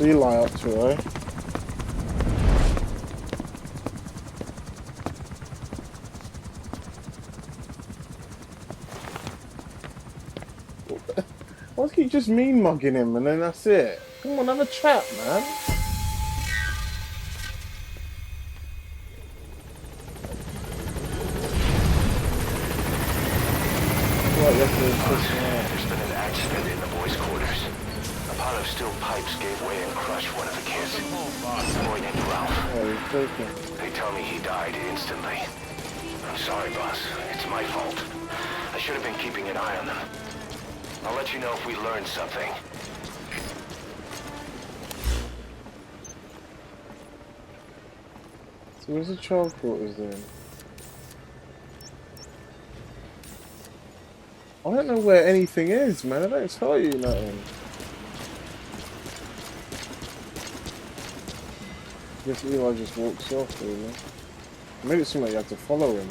What's Eli up to, eh? Why does he just mean mugging him and then that's it? Come on, have a chat, man. There's been an accident in the boys' quarters. A pile of steel pipes gave way and crushed one of the kids. A boy named Ralph. Oh, he's joking. They tell me he died instantly. I'm sorry, boss. It's my fault. I should have been keeping an eye on them. I'll let you know if we learn something. So where's the child quarters then? I don't know where anything is, man. I don't tell you nothing. Guess Eli just walks off, really. Made it seem like you have to follow him.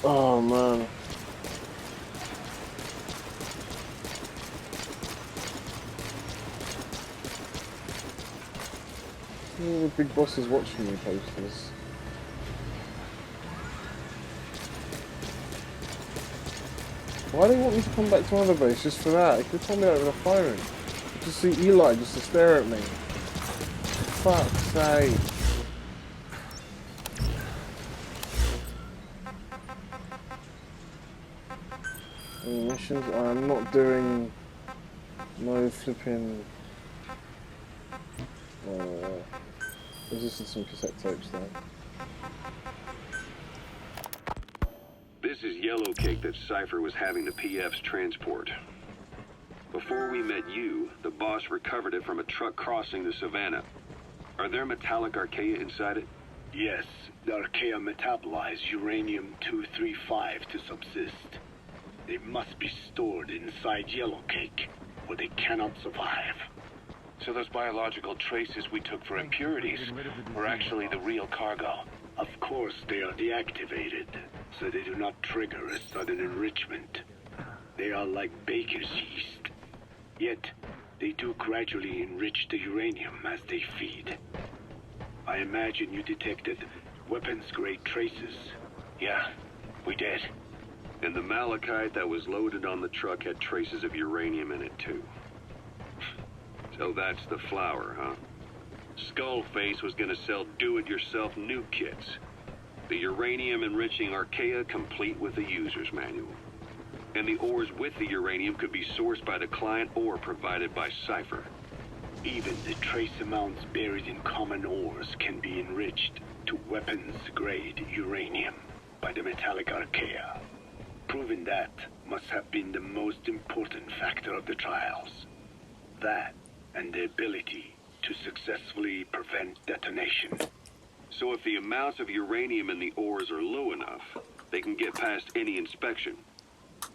Oh, man. All the big bosses watching me posters. Why do they want me to come back to another base just for that? They could tell me that over the phone. Just see Eli just to stare at me. Fuck's sake. Missions? I'm not doing no flipping. There's just some cassette tapes there. This is yellow cake that Cypher was having the PF's transport. Before we met you, the boss recovered it from a truck crossing the savannah. Are there metallic archaea inside it? Yes, the archaea metabolize uranium-235 to subsist. They must be stored inside yellow cake, or they cannot survive. So those biological traces we took for impurities were actually the real cargo. Of course, they are deactivated, so they do not trigger a sudden enrichment. They are like baker's yeast. Yet, they do gradually enrich the uranium as they feed. I imagine you detected weapons-grade traces. Yeah, we did. And the malachite that was loaded on the truck had traces of uranium in it too. So that's the flower, huh? Skullface was gonna sell do-it-yourself nuke kits. The uranium-enriching archaea complete with the user's manual. And the ores with the uranium could be sourced by the client or provided by Cypher. Even the trace amounts buried in common ores can be enriched to weapons-grade uranium by the metallic archaea. Proving that must have been the most important factor of the trials. That and the ability to successfully prevent detonation. So if the amounts of uranium in the ores are low enough, they can get past any inspection.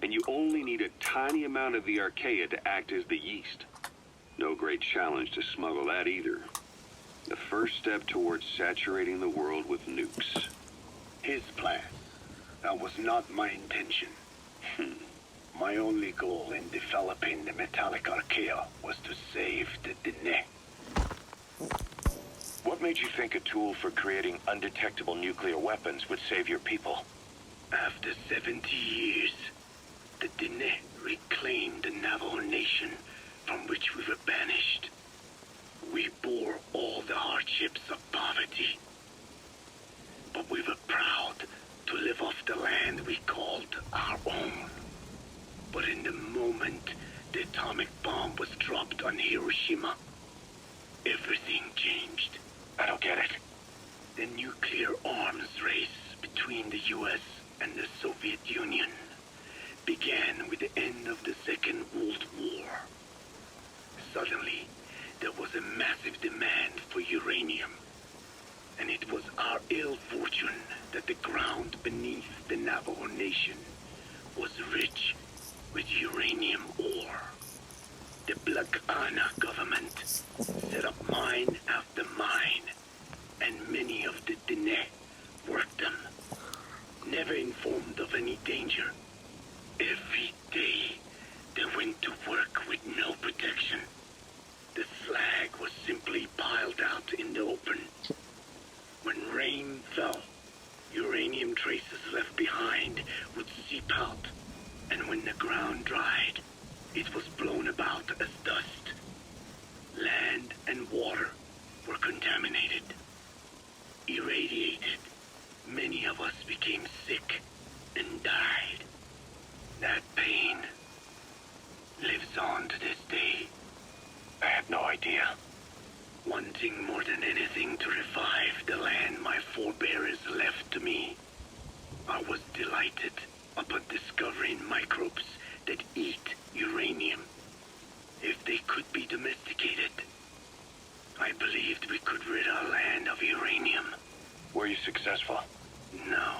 And you only need a tiny amount of the archaea to act as the yeast. No great challenge to smuggle that either. The first step towards saturating the world with nukes. His plan. That was not my intention. My only goal in developing the metallic archaea was to save the Dene. What made you think a tool for creating undetectable nuclear weapons would save your people? After 70 years, the Dene reclaimed the Navajo nation from which we were banished. We bore all the hardships of poverty. But we were proud to live off the land we called our own. But in the moment the atomic bomb was dropped on Hiroshima, everything changed. I don't get it. The nuclear arms race between the US and the Soviet Union began with the end of the Second World War. Suddenly, there was a massive demand for uranium. And it was our ill fortune that the ground beneath the Navajo Nation was rich with uranium ore. The Black Ana government set up mine after mine, and many of the Dene worked them, never informed of any danger. Every day, they went to work with no protection. The wanting more than anything to revive the land my forebears left to me. I was delighted upon discovering microbes that eat uranium. If they could be domesticated, I believed we could rid our land of uranium. Were you successful? No.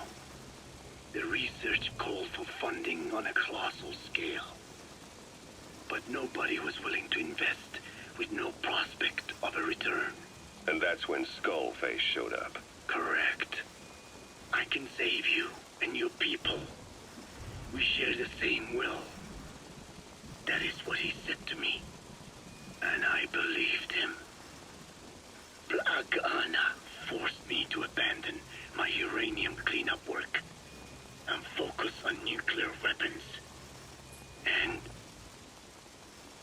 The research called for funding on a colossal scale. But nobody was willing to invest with no prospect of a return. And that's when Skullface showed up. Correct. I can save you and your people. We share the same will. That is what he said to me. And I believed him. Blagana forced me to abandon my uranium cleanup work and focus on nuclear weapons. And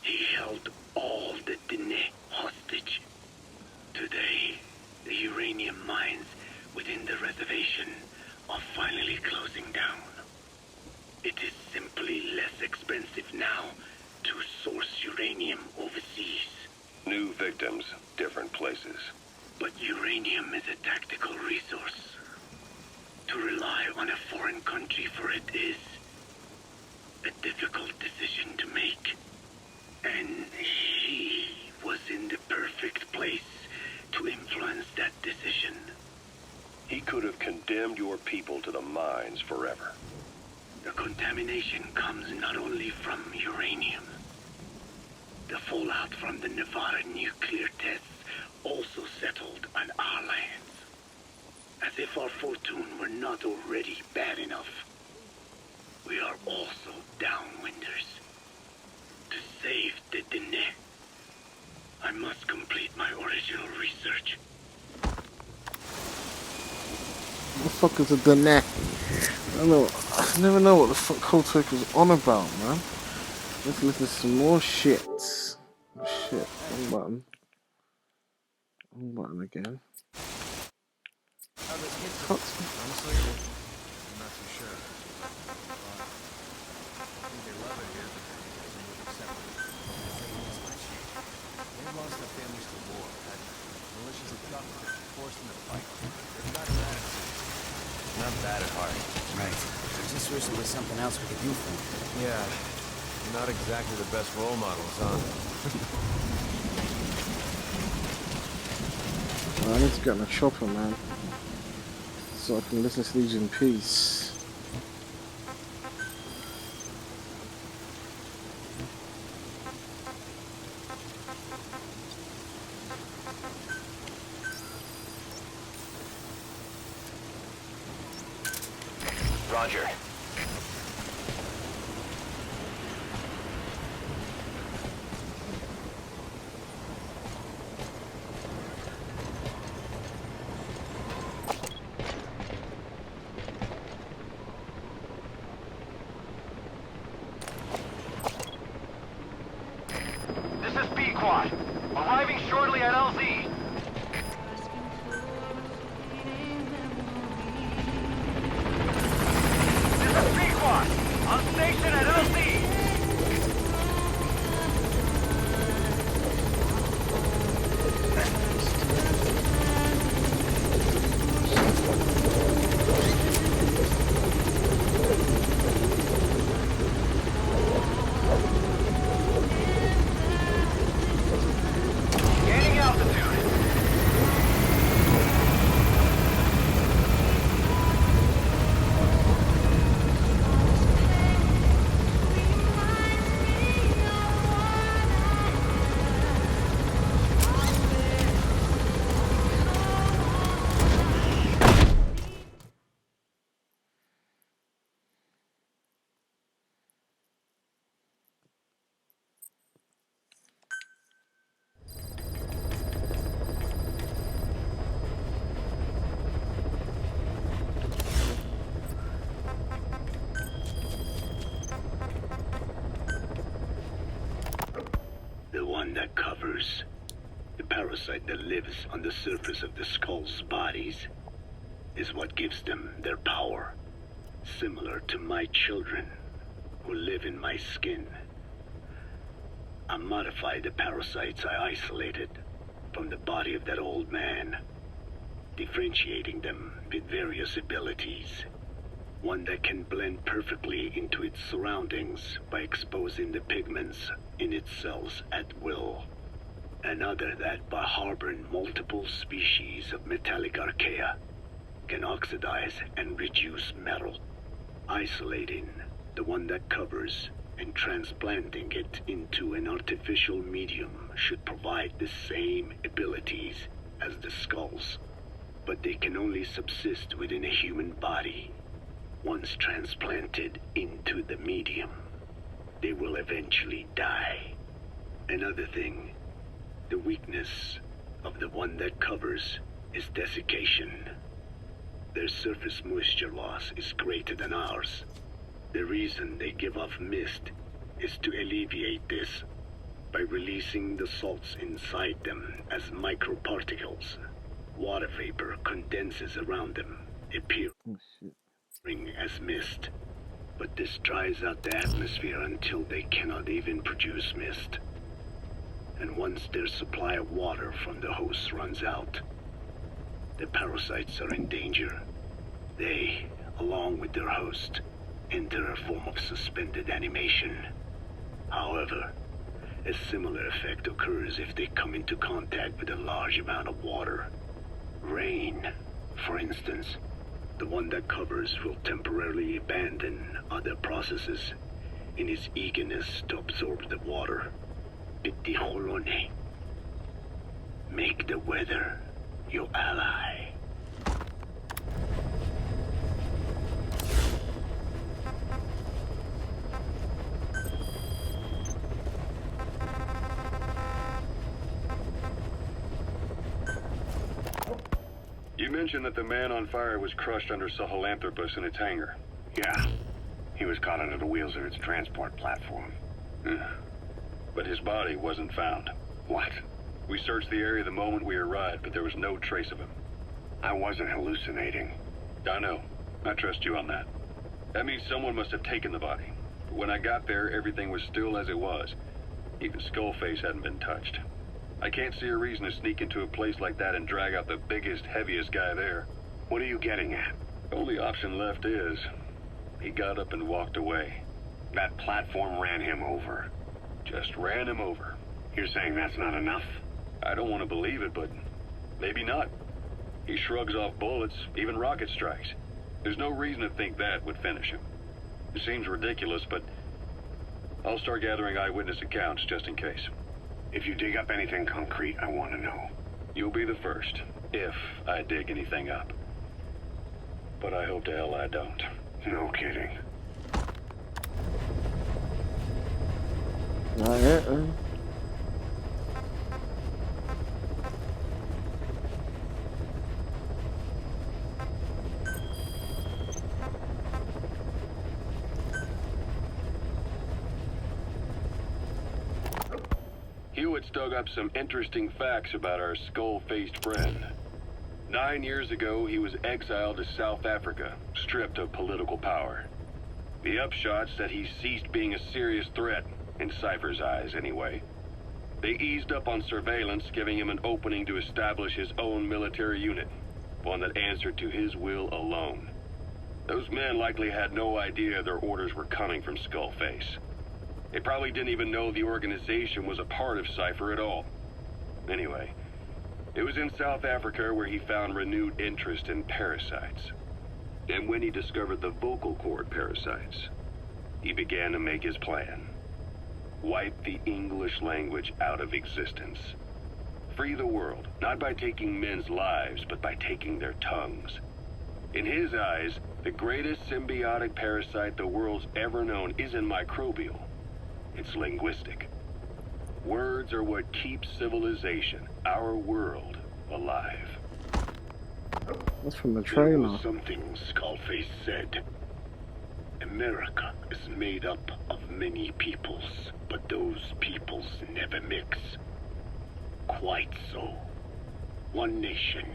he held all the Dine hostage. Today, the uranium mines within the reservation are finally closing down. It is simply less expensive now to source uranium overseas. New victims, different places. But uranium is a tactical resource. To rely on a foreign country for it is a difficult decision to make. And he was in the perfect place to influence that decision. He could have condemned your people to the mines forever. The contamination comes not only from uranium. The fallout from the Nevada nuclear tests also settled on our lands. As if our fortune were not already bad enough. We are also downwinders. To save the Dine, I must complete my original research. What the fuck is a Dine? I never know what the fuck Coltwick was on about, man. Let's listen to some more shit. Shit, wrong button. Wrong button again. Honestly, I'm not too sure. I think they love it here, but they would accept it. They lost their families to war, had militias of government, forced them to fight. They've got an attitude. Not bad at heart. Right. I just wish there was something else we could do for him. Yeah, not exactly the best role models, huh? I need to get my chopper, man. So I can listen to these in peace. Roger. This is B-Quad. Arriving shortly at LZ. On station at LZ! Gaining altitude. The one that covers the parasite that lives on the surface of the skull's bodies is what gives them their power. Similar to my children who live in my skin. I modified the parasites I isolated from the body of that old man, differentiating them with various abilities. One that can blend perfectly into its surroundings by exposing the pigments in its cells at will. Another that, by harboring multiple species of metallic archaea, can oxidize and reduce metal. Isolating the one that covers and transplanting it into an artificial medium should provide the same abilities as the skulls, but they can only subsist within a human body. Once transplanted into the medium, they will eventually die. Another thing, the weakness of the one that covers is desiccation. Their surface moisture loss is greater than ours. The reason they give off mist is to alleviate this by releasing the salts inside them as microparticles. Water vapor condenses around them, appearing as mist. But this dries out the atmosphere until they cannot even produce mist. And once their supply of water from the host runs out, the parasites are in danger. They, along with their host, enter a form of suspended animation. However, a similar effect occurs if they come into contact with a large amount of water. Rain, for instance. The one that covers will temporarily abandon other processes in its eagerness to absorb the water. Pitijolone. Make the weather your ally. You mentioned that the man on fire was crushed under Sahelanthropus in its hangar. Yeah, he was caught under the wheels of its transport platform. But his body wasn't found. What? We searched the area the moment we arrived, but there was no trace of him. I wasn't hallucinating. I know. I trust you on that. That means someone must have taken the body. But when I got there, everything was still as it was. Even Skullface hadn't been touched. I can't see a reason to sneak into a place like that and drag out the biggest, heaviest guy there. What are you getting at? The only option left is, he got up and walked away. That platform ran him over. Just ran him over. You're saying that's not enough? I don't want to believe it, but maybe not. He shrugs off bullets, even rocket strikes. There's no reason to think that would finish him. It seems ridiculous, but I'll start gathering eyewitness accounts just in case. If you dig up anything concrete, I want to know. You'll be the first, if I dig anything up. But I hope to hell I don't. No kidding. Hewitt's dug up some interesting facts about our skull-faced friend. 9 years ago, he was exiled to South Africa, stripped of political power. The upshot's that he ceased being a serious threat, in Cypher's eyes anyway. They eased up on surveillance, giving him an opening to establish his own military unit, one that answered to his will alone. Those men likely had no idea their orders were coming from Skullface. They probably didn't even know the organization was a part of Cypher at all. Anyway, it was in South Africa where he found renewed interest in parasites. And when he discovered the vocal cord parasites, he began to make his plan. Wipe the English language out of existence. Free the world, not by taking men's lives, but by taking their tongues. In his eyes, the greatest symbiotic parasite the world's ever known isn't microbial. It's linguistic. Words are what keeps civilization, our world, alive. That's from the There trailer. was something Skullface said. America is made up of many peoples, but those peoples never mix. Quite so. One nation,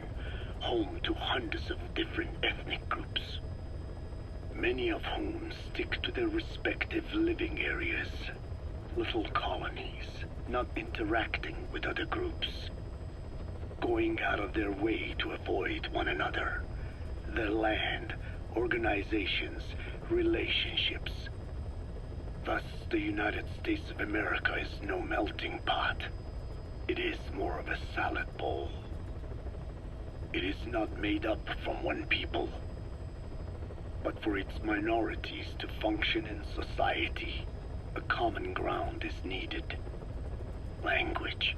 home to hundreds of different ethnic groups, many of whom stick to their respective living areas. Little colonies, not interacting with other groups. going out of their way to avoid one another, their land, organizations, relationships. Thus, the United States of America is no melting pot. It is more of a salad bowl. It is not made up from one people, but for its minorities to function in society, a common ground is needed. Language.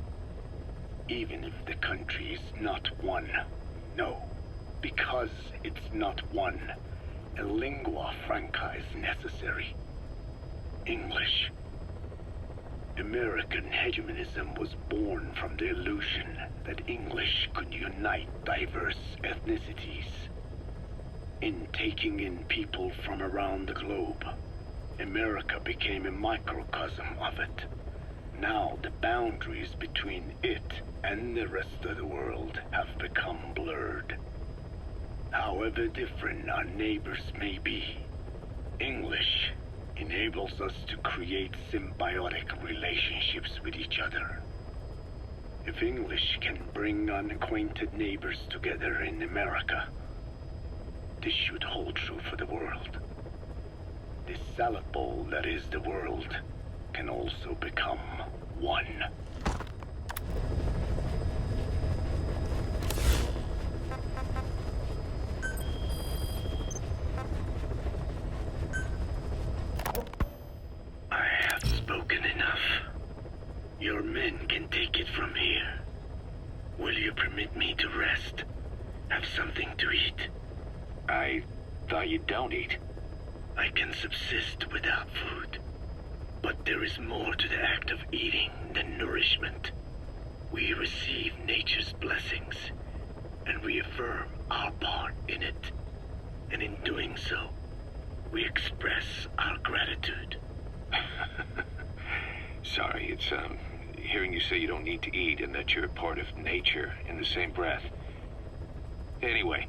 Even if the country is not one. No, because it's not one, a lingua franca is necessary. English. American hegemonism was born from the illusion that English could unite diverse ethnicities. In taking in people from around the globe, America became a microcosm of it. Now the boundaries between it and the rest of the world have become blurred. However different our neighbors may be, English enables us to create symbiotic relationships with each other. If English can bring unacquainted neighbors together in America, this should hold true for the world. This salad bowl that is the world can also become one. I have spoken enough. Your men can take it from here. Will you permit me to rest? Have something to eat? I thought you don't eat. I can subsist without food. But there is more to the act of eating than nourishment. We receive nature's blessings, and we affirm our part in it. And in doing so, we express our gratitude. Sorry, it's, hearing you say you don't need to eat and that you're a part of nature in the same breath. Anyway,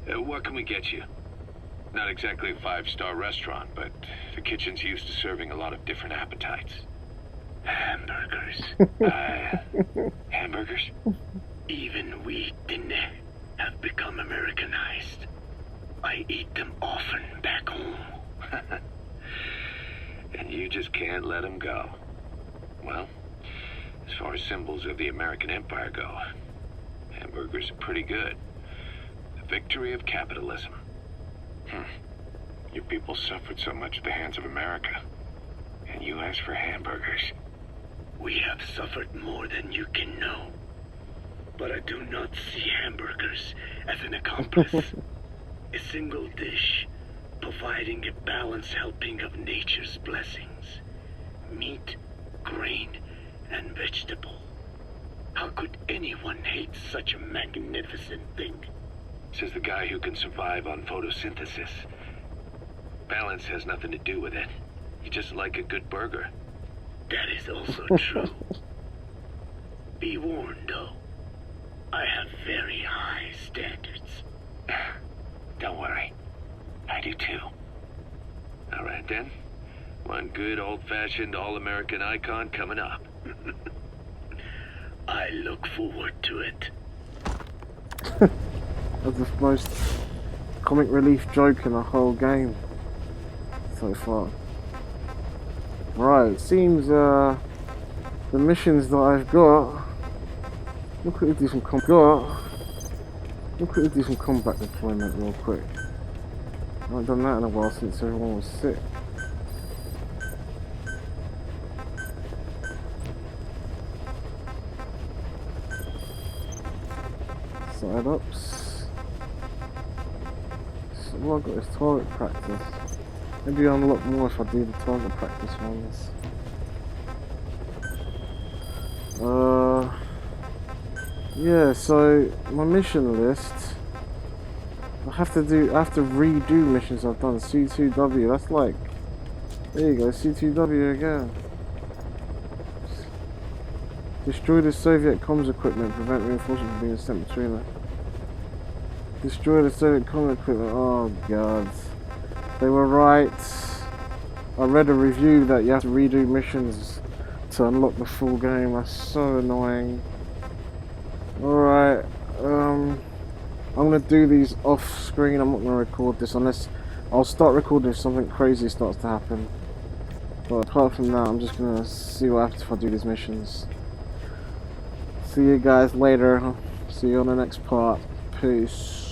what can we get you? Not exactly a five-star restaurant, but the kitchen's used to serving a lot of different appetites. Hamburgers. Hamburgers? Even we Dinne have become Americanized. I eat them often back home. And you just can't let them go. Well, as far as symbols of the American Empire go, hamburgers are pretty good. The victory of capitalism. Your people suffered so much at the hands of America, and you ask for hamburgers. We have suffered more than you can know. But I do not see hamburgers as an accomplice. A single dish, providing a balanced helping of nature's blessings. Meat, grain, and vegetable. How could anyone hate such a magnificent thing? Says the guy who can survive on photosynthesis. Balance has nothing to do with it. You just like a good burger. That is also true. Be warned, though. I have very high standards. Don't worry. I do too. All right then. One good old-fashioned all-American icon coming up. I look forward to it. That's the most comic relief joke in the whole game so far. Right, it seems the missions that I've got. We'll quickly do some combat deployment real quick. I haven't done that in a while since everyone was sick. Side ups. So what I've got is target practice. Maybe I'll unlock more if I do the target practice ones. Yeah, so my mission list. I have to redo missions I've done. C2W, that's like, there you go, C2W again. Destroy the Soviet comms equipment, prevent reinforcements from being sent between them. Destroy the Soviet comms equipment, oh god. They were right. I read a review that you have to redo missions to unlock the full game, that's so annoying. Alright, I'm gonna do these off screen. I'm not gonna record this unless I'll start recording if something crazy starts to happen. But apart from that, I'm just gonna see what happens if I do these missions. See you guys later. See you on the next part. Peace.